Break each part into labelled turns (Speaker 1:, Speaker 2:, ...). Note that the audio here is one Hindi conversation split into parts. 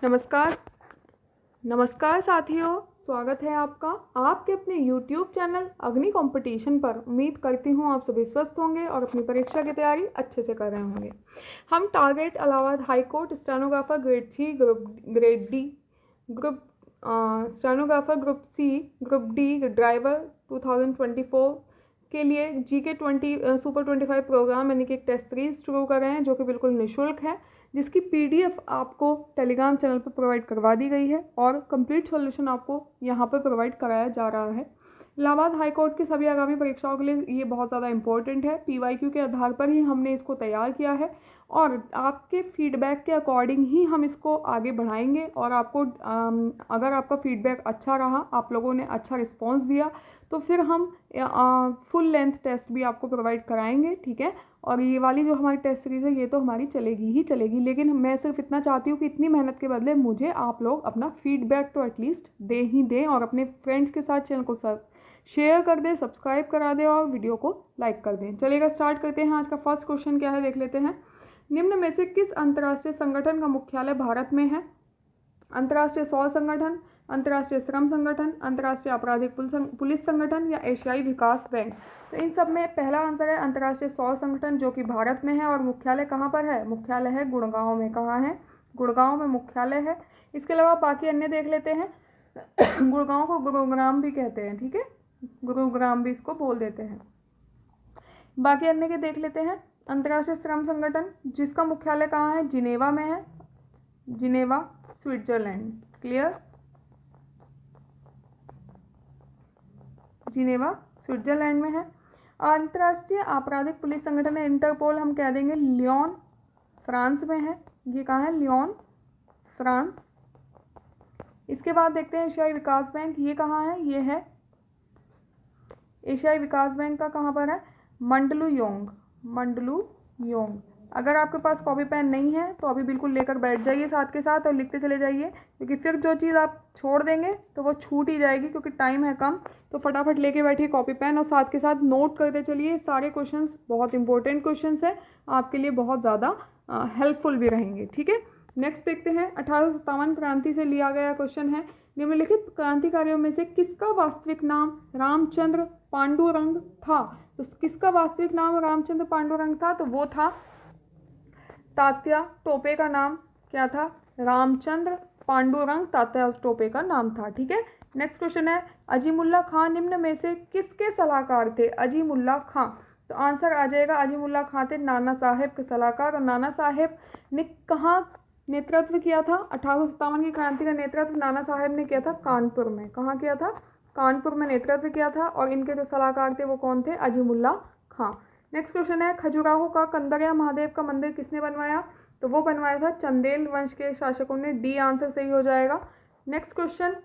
Speaker 1: नमस्कार नमस्कार साथियों, स्वागत है आपका आपके अपने YouTube चैनल अग्नि कंपटीशन पर। उम्मीद करती हूँ आप सभी स्वस्थ होंगे और अपनी परीक्षा की तैयारी अच्छे से कर रहे होंगे। हम target Allahabad high court stenographer grade C grade D group stenographer group C group D driver 2024 के लिए GK 20 सुपर 25 प्रोग्राम यानी कि एक टेस्ट सीरीज शुरू कर रहे हैं जो कि बिल्कुल निःशुल्क है, जिसकी PDF आपको टेलीग्राम चैनल पर प्रोवाइड करवा दी गई है और कंप्लीट सॉल्यूशन आपको यहाँ पर प्रोवाइड कराया जा रहा है। इलाहाबाद हाई कोर्ट की सभी आगामी परीक्षाओं के लिए ये बहुत ज़्यादा इंपॉर्टेंट है। PYQ के आधार पर ही हमने इसको तैयार किया है और आपके फीडबैक के अकॉर्डिंग ही हम इसको आगे बढ़ाएंगे। और आपको अगर आपका फीडबैक अच्छा रहा, आप लोगों ने अच्छा रिस्पॉन्स दिया, तो फिर हम फुल लेंथ टेस्ट भी आपको प्रोवाइड कराएंगे, ठीक है। और ये वाली जो हमारी टेस्ट सीरीज़ है ये तो हमारी चलेगी ही चलेगी, लेकिन मैं सिर्फ इतना चाहती हूँ कि इतनी मेहनत के बदले मुझे आप लोग अपना फीडबैक तो एटलीस्ट दे ही दें और अपने फ्रेंड्स के साथ चैनल को शेयर कर दें, सब्सक्राइब करा दें और वीडियो को लाइक कर दें। चलिएगा स्टार्ट करते हैं। आज का फर्स्ट क्वेश्चन क्या है देख लेते हैं। निम्न में से किस अंतर्राष्ट्रीय संगठन का मुख्यालय भारत में है? अंतर्राष्ट्रीय सौर संगठन, अंतर्राष्ट्रीय श्रम संगठन, अंतर्राष्ट्रीय आपराधिक पुलिस संगठन या एशियाई विकास बैंक। तो इन सब में पहला आंसर है अंतर्राष्ट्रीय सौर संगठन, जो कि भारत में है। और मुख्यालय कहाँ पर है? मुख्यालय है गुड़गांव में। कहाँ है? गुड़गांव में मुख्यालय है। इसके अलावा बाकी अन्य देख लेते हैं। गुड़गांव को गुरुग्राम भी कहते हैं, ठीक है, गुरुग्राम भी इसको बोल देते हैं। बाकी अन्य के देख लेते हैं। अंतर्राष्ट्रीय श्रम संगठन, जिसका मुख्यालय कहाँ है? जिनेवा में है, Geneva Switzerland. Clear? Geneva Switzerland में है। अंतर्राष्ट्रीय आपराधिक पुलिस संगठन है इंटरपोल, हम कह देंगे लियोन, फ्रांस में है। ये कहाँ है? Lyon, France. इसके बाद देखते हैं एशियाई विकास बैंक, ये कहाँ है? ये है एशियाई विकास बैंक का कहाँ पर है? मंडलूयोंग, मंडलूयोंग। अगर आपके पास कॉपी पेन नहीं है तो अभी बिल्कुल लेकर बैठ जाइए साथ के साथ और लिखते चले जाइए, क्योंकि फिर जो चीज़ आप छोड़ देंगे तो वो छूट ही जाएगी, क्योंकि टाइम है कम। तो फटाफट लेके बैठिए कॉपी पेन और साथ के साथ नोट करते चलिए। सारे क्वेश्चंस बहुत इंपॉर्टेंट क्वेश्चंस हैं, आपके लिए बहुत ज़्यादा हेल्पफुल भी रहेंगे, ठीक है। नेक्स्ट देखते हैं। 1857 क्रांति से लिया गया क्वेश्चन है। निम्नलिखित क्रांतिकारियों में से किसका वास्तविक नाम रामचंद्र पांडुरंग था? तो किसका वास्तविक नाम रामचंद्र पांडुरंग था? तो वो था तात्या टोपे का नाम क्या था? रामचंद्र पांडुरंग तात्या टोपे का नाम था, ठीक है। नेक्स्ट क्वेश्चन है अजीमुल्ला खां निम्न में से किसके सलाहकार थे? अजीमुल्ला खां, तो आंसर आ जाएगा अजीमुल्ला खां थे नाना साहेब के सलाहकार। और नाना साहेब ने कहाँ नेतृत्व किया था? 1857 की क्रांति का नेतृत्व नाना साहेब ने किया था कानपुर में। कहाँ किया था? कानपुर में नेतृत्व किया था। और इनके जो सलाहकार थे वो कौन थे? अजीमुल्ला खां। नेक्स्ट क्वेश्चन है खजुराहो का कंदरिया महादेव का मंदिर किसने बनवाया? तो वो बनवाया था चंदेल वंश के शासकों ने। डी आंसर सही हो जाएगा। नेक्स्ट क्वेश्चन,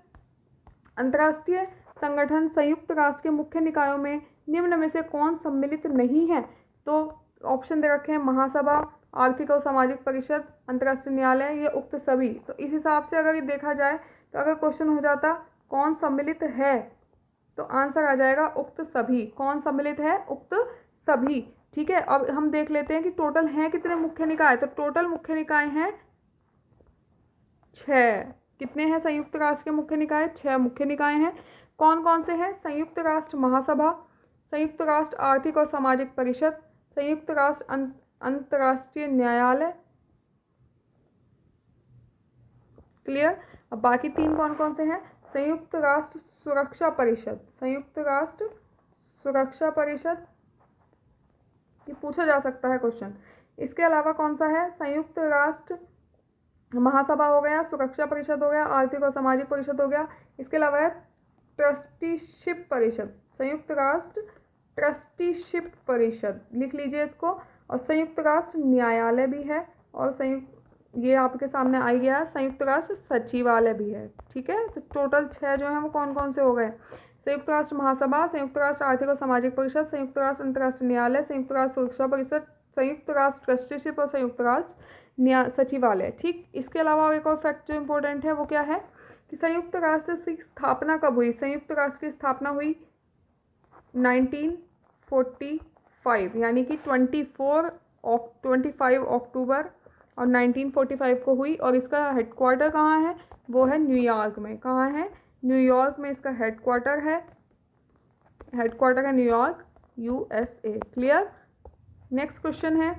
Speaker 1: अंतर्राष्ट्रीय संगठन संयुक्त राष्ट्र के मुख्य निकायों में निम्न में से कौन सम्मिलित नहीं है? तो ऑप्शन दे रखे हैं महासभा, आर्थिक और सामाजिक परिषद, अंतर्राष्ट्रीय न्यायालय, या उक्त सभी। तो इस हिसाब से अगर ये देखा जाए तो अगर क्वेश्चन हो जाता कौन सम्मिलित है, तो आंसर आ जाएगा उक्त सभी। कौन सम्मिलित है? उक्त सभी, ठीक है। अब हम देख लेते हैं कि टोटल हैं कितने मुख्य निकाय। तो टोटल मुख्य निकाय हैं 6। कितने हैं संयुक्त राष्ट्र के मुख्य निकाय? 6 मुख्य निकाय हैं। कौन कौन से हैं? संयुक्त राष्ट्र महासभा, संयुक्त राष्ट्र आर्थिक और सामाजिक परिषद, संयुक्त राष्ट्र अंतर्राष्ट्रीय न्यायालय। क्लियर? अब बाकी 3 कौन कौन से हैं? संयुक्त राष्ट्र सुरक्षा परिषद, संयुक्त राष्ट्र सुरक्षा परिषद, ये पूछा जा सकता है क्वेश्चन। इसके अलावा कौन सा है? संयुक्त राष्ट्र महासभा हो गया, सुरक्षा परिषद हो गया, आर्थिक और सामाजिक परिषद हो गया। इसके अलावा है ट्रस्टीशिप परिषद, संयुक्त राष्ट्र ट्रस्टीशिप परिषद, लिख लीजिए इसको। और संयुक्त राष्ट्र न्यायालय भी है, और संयुक्त, ये आपके सामने आ गया, संयुक्त राष्ट्र सचिवालय भी है, ठीक है। तो टोटल 6 जो हैं वो कौन कौन से हो गए? संयुक्त राष्ट्र महासभा, संयुक्त राष्ट्र आर्थिक और सामाजिक परिषद, संयुक्त राष्ट्र अंतर्राष्ट्रीय न्यायालय, संयुक्त राष्ट्र सुरक्षा परिषद, संयुक्त राष्ट्र ट्रस्टीशिप और संयुक्त राष्ट्र सचिवालय, ठीक। इसके अलावा एक और फैक्ट जो इम्पोर्टेंट है वो क्या है कि संयुक्त राष्ट्र की स्थापना कब हुई? संयुक्त राष्ट्र की स्थापना हुई 1945, यानी कि 25 अक्टूबर और 1945 को हुई। और इसका हेडक्वार्टर कहाँ है? वो है न्यूयॉर्क में। कहाँ है? न्यूयॉर्क में इसका हेडक्वार्टर है। हेडक्वार्टर है New York, USA। Clear. Next question है,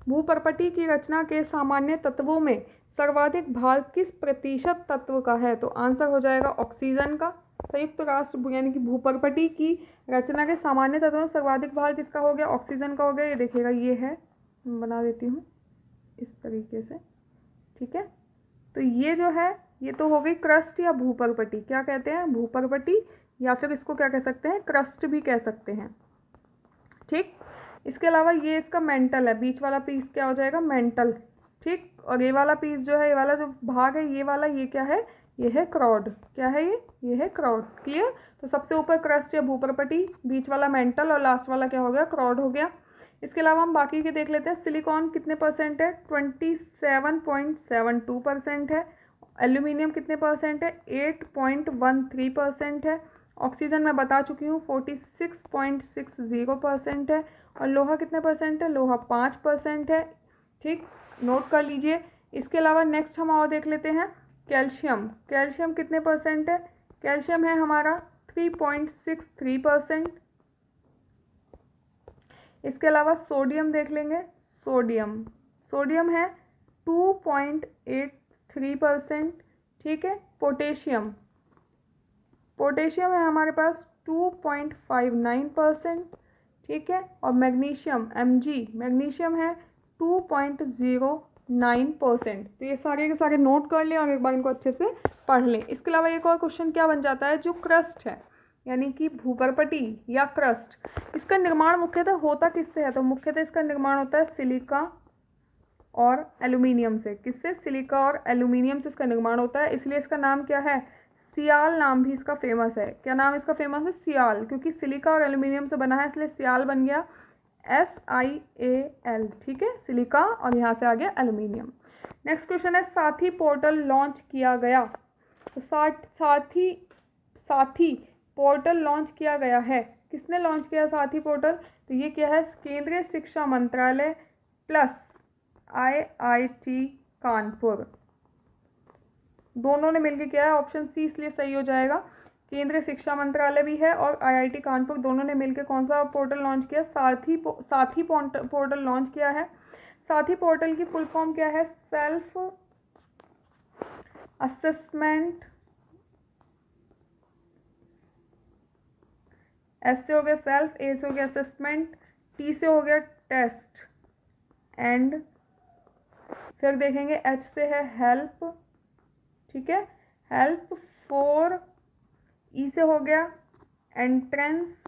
Speaker 1: भूपर्पटी की रचना के सामान्य तत्वों में सर्वाधिक भाग किस प्रतिशत तत्व का है? तो आंसर हो जाएगा ऑक्सीजन का। संयुक्त राष्ट्र यानी कि भूपर्पटी की रचना के सामान्य तत्वों में सर्वाधिक भाग किसका हो गया? ऑक्सीजन का हो गया। ये देखिएगा, ये है, बना देती हूँ इस तरीके से, ठीक है। तो ये जो है, ये तो हो गई क्रस्ट या भूपर्पटी। क्या कहते हैं? भूपर्पटी, या फिर इसको क्या कह सकते हैं? क्रस्ट भी कह सकते हैं, ठीक। इसके अलावा ये इसका मेंटल है, बीच वाला पीस क्या हो जाएगा? मेंटल, ठीक। और ये वाला पीस जो है, ये वाला जो भाग है, ये वाला, ये क्या है? ये है क्रॉड। क्या है ये है क्रॉड। क्लियर। तो सबसे ऊपर क्रस्ट या भूपर्पटी, बीच वाला मेंटल, और लास्ट वाला क्या हो गया? क्रॉड हो गया। इसके अलावा हम बाकी के देख लेते हैं। सिलिकॉन कितने परसेंट है? 27.72% है। एल्यूमिनियम कितने परसेंट है? 8.13% है। ऑक्सीजन मैं बता चुकी हूँ, 46.60% है। और लोहा कितने परसेंट है? लोहा 5% है, ठीक, नोट कर लीजिए। इसके अलावा नेक्स्ट हम और देख लेते हैं, कैल्शियम। कैल्शियम कितने परसेंट है? कैल्शियम है हमारा 3.63%। इसके अलावा सोडियम देख लेंगे। सोडियम है 2.83%, ठीक है। पोटेशियम है हमारे पास 2.59%, ठीक है। और मैग्नीशियम मैग्नीशियम है 2.09%। तो ये सारे के सारे नोट कर लें और एक बार इनको अच्छे से पढ़ लें। इसके अलावा एक और क्वेश्चन क्या बन जाता है, जो क्रस्ट है यानी कि भूपर्पटी या क्रस्ट, इसका निर्माण मुख्यतः होता किससे है? तो मुख्यतः इसका निर्माण होता है सिलिका और एल्यूमिनियम से। किससे? सिलिका और एल्यूमिनियम से इसका निर्माण होता है। इसलिए इसका नाम क्या है? सियाल नाम भी इसका फेमस है। क्या नाम इसका फेमस है? सियाल, क्योंकि सिलिका और एल्यूमिनियम से बना है, इसलिए सियाल बन गया, SIAL, ठीक है, सिलिका, और यहाँ से आ गया एल्यूमिनियम। नेक्स्ट क्वेश्चन है, साथी पोर्टल लॉन्च किया गया। तो साथी पोर्टल लॉन्च किया गया है। किसने लॉन्च किया साथी पोर्टल? तो ये क्या है? केंद्रीय शिक्षा मंत्रालय प्लस IIT कानपुर, दोनों ने मिलकर किया है। ऑप्शन सी इसलिए सही हो जाएगा। केंद्रीय शिक्षा मंत्रालय भी है और IIT कानपुर दोनों ने मिलकर कौन सा पोर्टल लॉन्च किया? साथी पोर्टल लॉन्च किया है। साथी पोर्टल की फुल फॉर्म क्या है? सेल्फ असेसमेंट, S से हो गया सेल्फ, A से हो गया असेसमेंट, T से हो गया टेस्ट, एंड फिर देखेंगे H से है हेल्प, ठीक है, हेल्प फॉर, E से हो गया एंट्रेंस,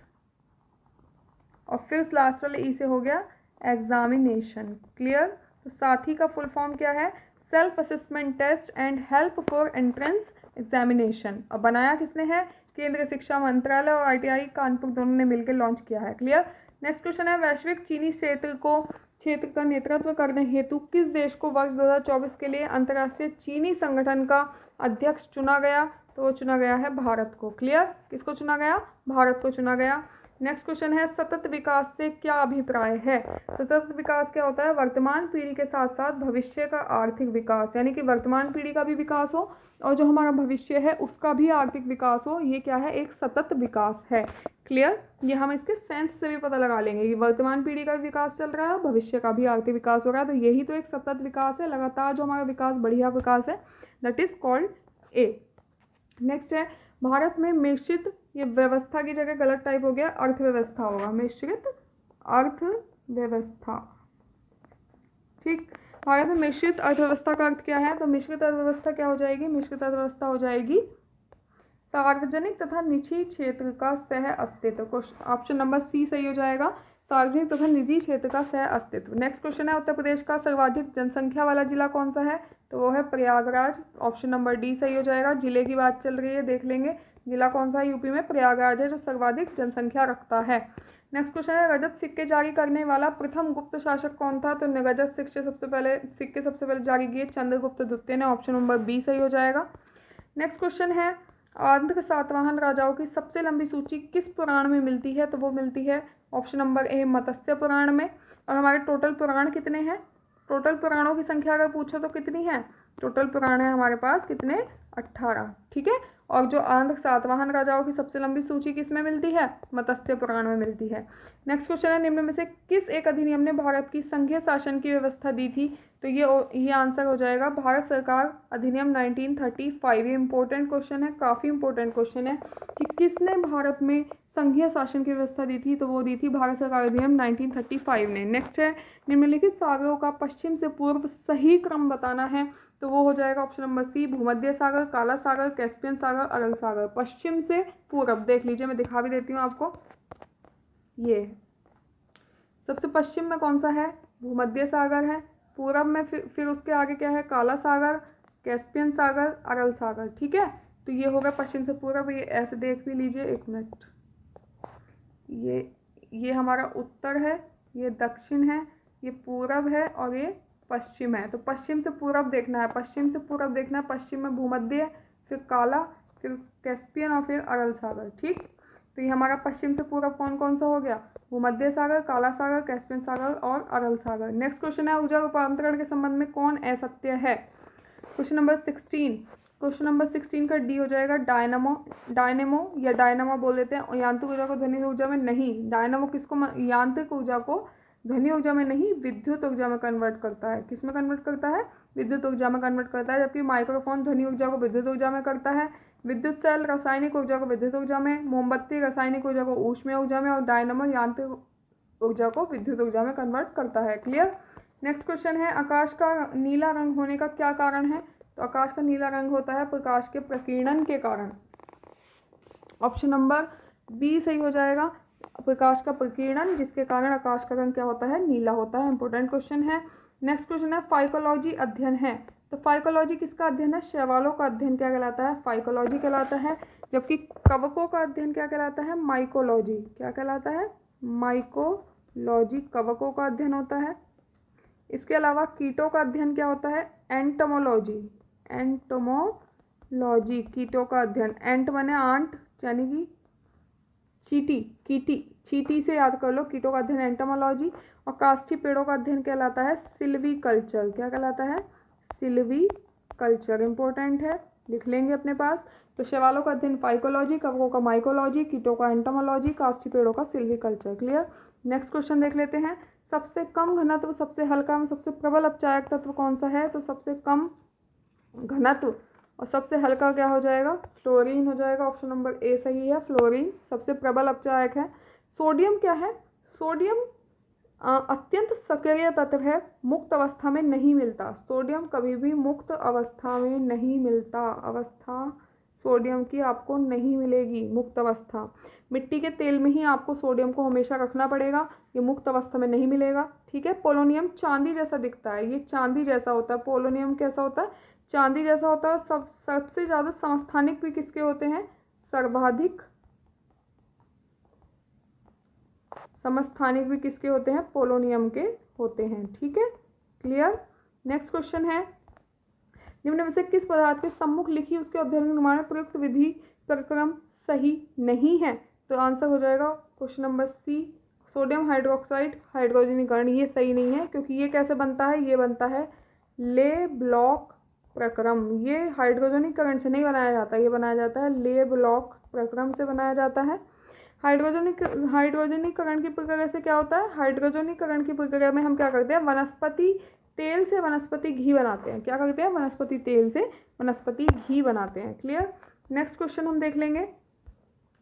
Speaker 1: और फिर लास्ट वाले E से हो गया एग्जामिनेशन। क्लियर। तो साथी का फुल फॉर्म क्या है? Self assessment test and help for entrance examination. और बनाया किसने है? केंद्रीय शिक्षा मंत्रालय और IIT कानपुर दोनों ने मिलकर लॉन्च किया है। क्लियर। नेक्स्ट क्वेश्चन है, वैश्विक चीनी क्षेत्र का नेतृत्व करने हेतु किस देश को वर्ष 2024 के लिए अंतर्राष्ट्रीय चीनी संगठन का अध्यक्ष चुना गया? तो वो चुना गया है भारत को। क्लियर। किसको चुना गया? भारत को चुना गया। नेक्स्ट क्वेश्चन है, सतत विकास से क्या अभिप्राय है? सतत विकास क्या होता है? वर्तमान पीढ़ी के साथ साथ भविष्य का आर्थिक विकास, यानी कि वर्तमान पीढ़ी का भी विकास हो और जो हमारा भविष्य है उसका भी आर्थिक विकास हो। ये क्या है? एक सतत विकास है। क्लियर। ये हम इसके सेंस से भी पता लगा लेंगे कि वर्तमान पीढ़ी का भी विकास चल रहा है, भविष्य का भी आर्थिक विकास हो रहा है। तो यही तो एक सतत विकास है, लगातार जो हमारा विकास, बढ़िया विकास है, that is called A। Next है, भारत में मिश्रित, ये व्यवस्था की जगह गलत टाइप हो गया, अर्थव्यवस्था होगा, मिश्रित अर्थव्यवस्था, ठीक। भारत में मिश्रित अर्थव्यवस्था का अर्थ क्या है? तो मिश्रित अर्थव्यवस्था क्या हो जाएगी? मिश्रित अर्थव्यवस्था हो जाएगी सार्वजनिक तथा निजी क्षेत्र का सह अस्तित्व। ऑप्शन नंबर सी सही हो जाएगा, सार्वजनिक तथा निजी क्षेत्र का सह अस्तित्व। नेक्स्ट क्वेश्चन है, उत्तर प्रदेश का सर्वाधिक जनसंख्या वाला जिला कौन सा है? तो वो है प्रयागराज। ऑप्शन नंबर डी सही हो जाएगा। जिले की बात चल रही है, देख लेंगे जिला कौन सा है यूपी में? प्रयागराज है, जो सर्वाधिक जनसंख्या रखता है। नेक्स्ट क्वेश्चन है, रजत सिक्के जारी करने वाला प्रथम गुप्त शासक कौन था? तो रजत सिक्के सबसे पहले जारी किए चंद्रगुप्त द्वितीय ने। ऑप्शन नंबर बी सही हो जाएगा। नेक्स्ट क्वेश्चन है, आंध्र सातवाहन राजाओं की सबसे लंबी सूची किस पुराण में मिलती है? तो वो मिलती है ऑप्शन नंबर ए मत्स्य पुराण में। और हमारे टोटल पुराण कितने हैं? टोटल पुराणों की संख्या अगर पूछो तो कितनी है? टोटल पुराण है हमारे पास कितने? 18। ठीक है। और जो आंध्र सातवाहन राजाओं की सबसे लंबी सूची किस में मिलती है? मत्स्य पुराण में मिलती है। नेक्स्ट क्वेश्चन है, निम्न में से किस एक अधिनियम ने भारत की संघीय शासन की व्यवस्था दी थी? तो ये आंसर हो जाएगा भारत सरकार अधिनियम 1935। ये इंपॉर्टेंट क्वेश्चन है, काफ़ी इंपॉर्टेंट क्वेश्चन है कि किसने भारत में संघीय शासन की व्यवस्था दी थी? तो वो दी थी भारत सरकार अधिनियम 1935 ने। नेक्स्ट है, निम्नलिखित सागरों का पश्चिम से पूर्व सही क्रम बताना है। तो वो हो जाएगा ऑप्शन नंबर सी, भूमध्य सागर, काला सागर, कैस्पियन सागर, अरल सागर। पश्चिम से पूरब देख लीजिए, मैं दिखा भी देती हूँ आपको। ये सबसे पश्चिम में कौन सा है? भूमध्य सागर है। पूरब में फिर उसके आगे क्या है? काला सागर, कैस्पियन सागर, अरल सागर। ठीक है, तो ये होगा पश्चिम से पूरब। ये ऐसे देख भी लीजिए, एक मिनट। ये हमारा उत्तर है, ये दक्षिण है, ये पूरब है और ये पश्चिम है। तो पश्चिम से पूरब देखना है, पश्चिम से पूरब देखना है। पश्चिम में भूमध्य, फिर काला, फिर कैस्पियन और फिर अरल सागर। ठीक, तो ये हमारा पश्चिम से पूरब कौन कौन सा हो गया? भूमध्य सागर, काला सागर, कैस्पियन सागर और अरल सागर। नेक्स्ट क्वेश्चन है, ऊर्जा रूपांतरण के संबंध में कौन असत्य है? Question number 16। क्वेश्चन नंबर 16 का डी हो जाएगा डायनेमो या डायनामा बोल देते हैं। यांत्रिक ऊर्जा को ध्वनि ऊर्जा में नहीं, डायनामो किसको, यांत्रिक ऊर्जा को ध्वनि ऊर्जा में नहीं विद्युत ऊर्जा में कन्वर्ट करता है। किस में कन्वर्ट करता है? विद्युत ऊर्जा में कन्वर्ट करता है। जबकि माइक्रोफोन ध्वनि ऊर्जा को विद्युत ऊर्जा में करता है, विद्युत सेल रासायनिक ऊर्जा को विद्युत ऊर्जा में, मोमबत्ती रासायनिक ऊर्जा को ऊष्मीय ऊर्जा में और डायनामो यांत्रिक ऊर्जा को विद्युत ऊर्जा में कन्वर्ट करता है। क्लियर। नेक्स्ट क्वेश्चन है, आकाश का नीला रंग होने का क्या कारण है? तो आकाश का नीला रंग होता है प्रकाश के प्रकीर्णन के कारण। ऑप्शन नंबर बी सही हो जाएगा, प्रकाश का प्रकीर्णन, जिसके कारण आकाश का रंग क्या होता है? नीला होता है। इंपॉर्टेंट क्वेश्चन है। नेक्स्ट क्वेश्चन है, फाइकोलॉजी अध्ययन है। तो फाइकोलॉजी किसका अध्ययन है? शैवालों का अध्ययन क्या कहलाता है? फाइकोलॉजी कहलाता है। जबकि कवकों का अध्ययन क्या कहलाता है? माइकोलॉजी। क्या कहलाता है? माइकोलॉजी कवकों का अध्ययन होता है। इसके अलावा कीटों का अध्ययन क्या होता है? एंटोमोलॉजी। एंटोमोलॉजी कीटों का अध्ययन। एंट माने आंट, यानी कि चीटी, कीटी, चीटी से याद कर लो। कीटों का अध्ययन एंटोमोलॉजी। और काष्ठी पेड़ों का अध्ययन कहलाता है सिल्वीकल्चर। क्या कहलाता है? सिल्वीकल्चर। इंपॉर्टेंट है, लिख लेंगे अपने पास। तो शैवालों का अध्ययन फाइकोलॉजी, कवकों का माइकोलॉजी, कीटों का एंटोमोलॉजी, काष्ठी पेड़ों का सिल्वीकल्चर। क्लियर। नेक्स्ट क्वेश्चन देख लेते हैं, सबसे कम घनत्व, सबसे हल्का एवं सबसे प्रबल अपचायक तत्व कौन सा है? तो सबसे कम घनत्व और सबसे हल्का क्या हो जाएगा? फ्लोरीन हो जाएगा। ऑप्शन नंबर ए सही है, फ्लोरीन सबसे प्रबल अपचायक है। सोडियम क्या है? सोडियम अत्यंत सक्रिय तत्व है, मुक्त अवस्था में नहीं मिलता। सोडियम कभी भी मुक्त अवस्था में नहीं मिलता। अवस्था सोडियम की आपको नहीं मिलेगी, मुक्त अवस्था। मिट्टी के तेल में ही आपको सोडियम को हमेशा रखना पड़ेगा, ये मुक्त अवस्था में नहीं मिलेगा। ठीक है। पोलोनियम चांदी जैसा दिखता है, ये चांदी जैसा होता है। पोलोनियम कैसा होता है? चांदी जैसा होता है। सबसे ज़्यादा समस्थानिक भी किसके होते हैं? सर्वाधिक समस्थानिक भी किसके होते हैं? पोलोनियम के होते हैं। ठीक है, क्लियर। नेक्स्ट क्वेश्चन है, निम्न में से किस पदार्थ के सम्मुख लिखी उसके अध्ययन निर्माण में प्रयुक्त विधि प्रक्रम सही नहीं है? तो आंसर हो जाएगा question number C, sodium hydroxide हाइड्रोजनीकरण। ये सही नहीं है, क्योंकि ये कैसे बनता है? ये बनता है ले ब्लॉक प्रक्रम। ये हाइड्रोजनीकरण से नहीं बनाया जाता, ये बनाया जाता है ले ब्लॉक प्रक्रम से बनाया जाता है। हाइड्रोजनीकरण की प्रक्रिया से क्या होता है? हाइड्रोजनीकरण की प्रक्रिया में हम क्या करते हैं? वनस्पति तेल से वनस्पति घी बनाते हैं। क्या करते हैं? वनस्पति तेल से वनस्पति घी बनाते हैं। क्लियर। नेक्स्ट क्वेश्चन हम देख लेंगे,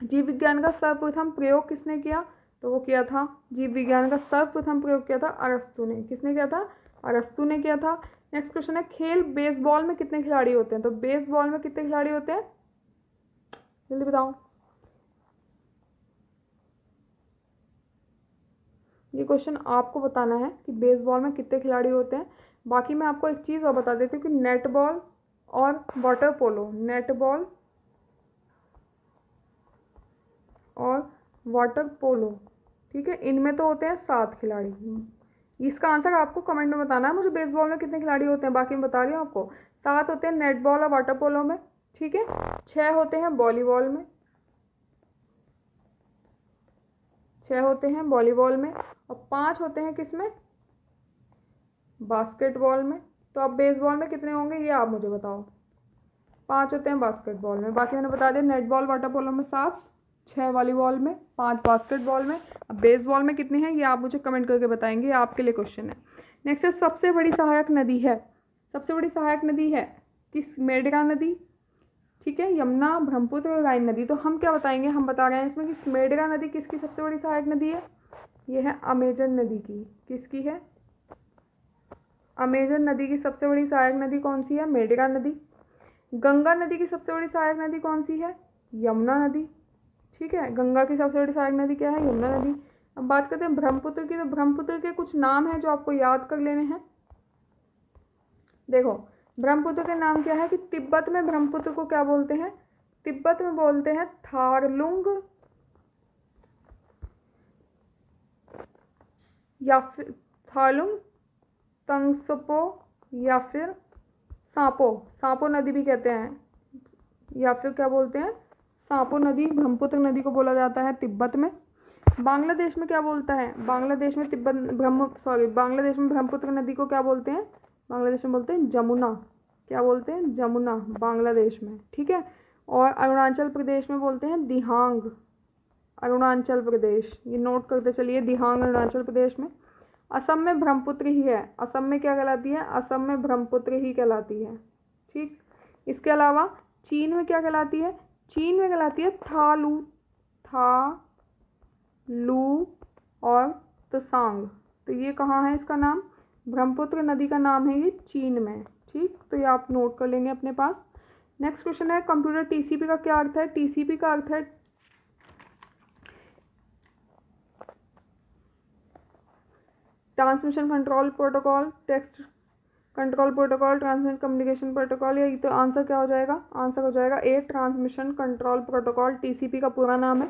Speaker 1: जीव विज्ञान का सर्वप्रथम प्रयोग किसने किया? तो वो किया था, जीव विज्ञान का सर्वप्रथम प्रयोग किया था अरस्तु ने। किसने किया था? अरस्तु ने किया था। नेक्स्ट क्वेश्चन है, खेल बेसबॉल में कितने खिलाड़ी होते हैं? तो बेसबॉल में कितने खिलाड़ी होते हैं? जल्दी बताओ। ये क्वेश्चन आपको बताना है कि बेसबॉल में कितने खिलाड़ी होते हैं। बाकी मैं आपको एक चीज़ और बता देती हूँ कि नेट बॉल और वाटर पोलो, नेट बॉल और वाटर पोलो, ठीक है, इनमें तो होते हैं 7 खिलाड़ी। इसका आंसर आपको कमेंट में बताना है मुझे, बेसबॉल में कितने खिलाड़ी होते हैं। बाकी मैं बता रही हूँ आपको, 7 होते हैं नेट बॉल और वाटर पोलो में, ठीक है। 6 होते हैं वॉलीबॉल में, 6 होते हैं वॉलीबॉल में, और 5 होते हैं किस में? बास्केटबॉल में। तो अब बेसबॉल में कितने होंगे ये आप मुझे बताओ। 5 होते हैं बास्केटबॉल में। बाकी मैंने बता दिया नेटबॉल वाटर पोलो में 7, 6 वॉलीबॉल में, 5 बास्केटबॉल में। अब बेसबॉल में कितने हैं ये आप मुझे कमेंट करके बताएंगे, ये आपके लिए क्वेश्चन है। नेक्स्ट है सबसे बड़ी सहायक नदी है। सबसे बड़ी सहायक नदी है किस? मेडरा नदी, ठीक है, यमुना, ब्रह्मपुत्र और राइन नदी। तो हम क्या बताएंगे, हम बता रहे हैं इसमें कि मेडरा नदी किसकी सबसे बड़ी सहायक नदी है? ये है अमेजन नदी की। किसकी है? अमेजन नदी की सबसे बड़ी सहायक नदी कौन सी है? मेडरा नदी। गंगा नदी की सबसे बड़ी सहायक नदी कौन सी है? यमुना नदी। ठीक है, गंगा की सबसे बड़ी सहायक नदी क्या है? यमुना नदी। अब बात करते हैं ब्रह्मपुत्र की। तो ब्रह्मपुत्र के कुछ नाम हैं जो आपको याद कर लेने हैं। देखो ब्रह्मपुत्र के नाम क्या है कि तिब्बत में ब्रह्मपुत्र को क्या बोलते हैं? तिब्बत में बोलते हैं थारलुंग या फिर थारलुंग तंगसपो या फिर सांपो। सांपो नदी भी कहते हैं, या फिर क्या बोलते हैं? सांपो नदी। ब्रह्मपुत्र नदी को बोला जाता है तिब्बत में। बांग्लादेश में क्या बोलता है? बांग्लादेश में बांग्लादेश में ब्रह्मपुत्र नदी को क्या बोलते हैं? बांग्लादेश में बोलते हैं जमुना। क्या बोलते हैं? जमुना, बांग्लादेश में। ठीक है, और अरुणाचल प्रदेश में बोलते हैं दिहांग। अरुणाचल प्रदेश, ये नोट करते चलिए, दिहांग अरुणाचल प्रदेश में। असम में ब्रह्मपुत्र ही है। असम में क्या कहलाती है? असम में ब्रह्मपुत्र ही कहलाती है। ठीक, इसके अलावा चीन में क्या कहलाती है? चीन में कहलाती है थालू, लू और तसांग। तो ये कहाँ है इसका नाम? ब्रह्मपुत्र नदी का नाम है ये चीन में। ठीक, तो ये आप नोट कर लेंगे अपने पास। नेक्स्ट क्वेश्चन है कंप्यूटर टीसीपी का क्या अर्थ है? टीसीपी का अर्थ है transmission control protocol, text control protocol, transmission communication protocol. या तो आंसर क्या हो जाएगा? आंसर हो जाएगा ए, ट्रांसमिशन कंट्रोल प्रोटोकॉल। टीसीपी का पूरा नाम है।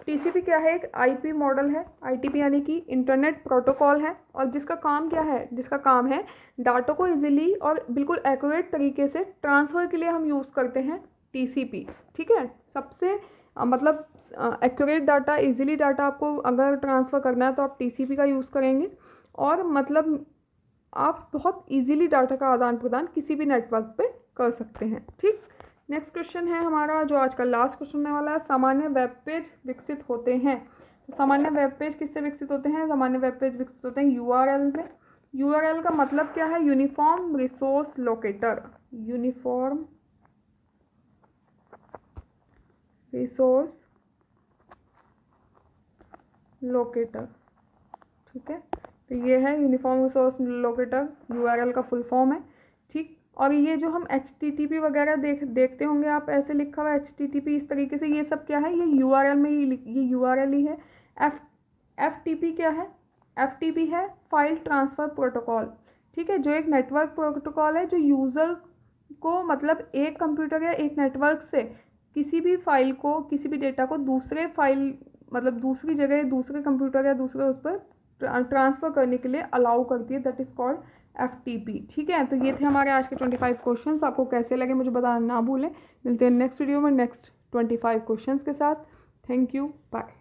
Speaker 1: टीसीपी क्या है? एक आईपी मॉडल है। आईटीपी यानी कि इंटरनेट प्रोटोकॉल है, और जिसका काम क्या है? जिसका काम है डाटा को इजीली और बिल्कुल एक्यूरेट तरीके से ट्रांसफ़र के लिए हम यूज़ करते हैं टीसीपी। ठीक है, सबसे मतलब एक्यूरेट डाटा, इजीली डाटा आपको अगर ट्रांसफ़र करना है तो आप टीसीपी का यूज़ करेंगे, और मतलब आप बहुत इजीली डाटा का आदान प्रदान किसी भी नेटवर्क पे कर सकते हैं। ठीक, नेक्स्ट क्वेश्चन है हमारा जो आज का लास्ट क्वेश्चन होने वाला है। सामान्य वेब पेज विकसित होते हैं। तो सामान्य वेब पेज किससे विकसित होते हैं? सामान्य वेब पेज विकसित होते हैं यूआरएल में। यूआरएल का मतलब क्या है? Uniform resource locator. Uniform resource locator. ठीक है, तो ये है यूनिफॉर्म रिसोर्स लोकेटर, यूआरएल का फुल फॉर्म है। ठीक, और ये जो हम HTTP वगैरह देखते होंगे आप, ऐसे लिखा हुआ HTTP इस तरीके से, ये सब क्या है? ये यूआरएल में ये यूआरएल ही है। FTP क्या है? FTP है फाइल ट्रांसफ़र प्रोटोकॉल। ठीक है, जो एक नेटवर्क प्रोटोकॉल है जो यूज़र को मतलब एक कंप्यूटर या एक नेटवर्क से किसी भी फाइल को, किसी भी डेटा को दूसरे फाइल मतलब दूसरी जगह, दूसरे कंप्यूटर या दूसरे उस पर ट्रांसफ़र करने के लिए अलाउ करती है। That is called FTP। ठीक है, तो ये थे हमारे आज के 25 क्वेश्चंस। आपको कैसे लगे मुझे बताना ना भूलें। मिलते हैं नेक्स्ट वीडियो में नेक्स्ट 25 क्वेश्चंस के साथ। Thank you, bye.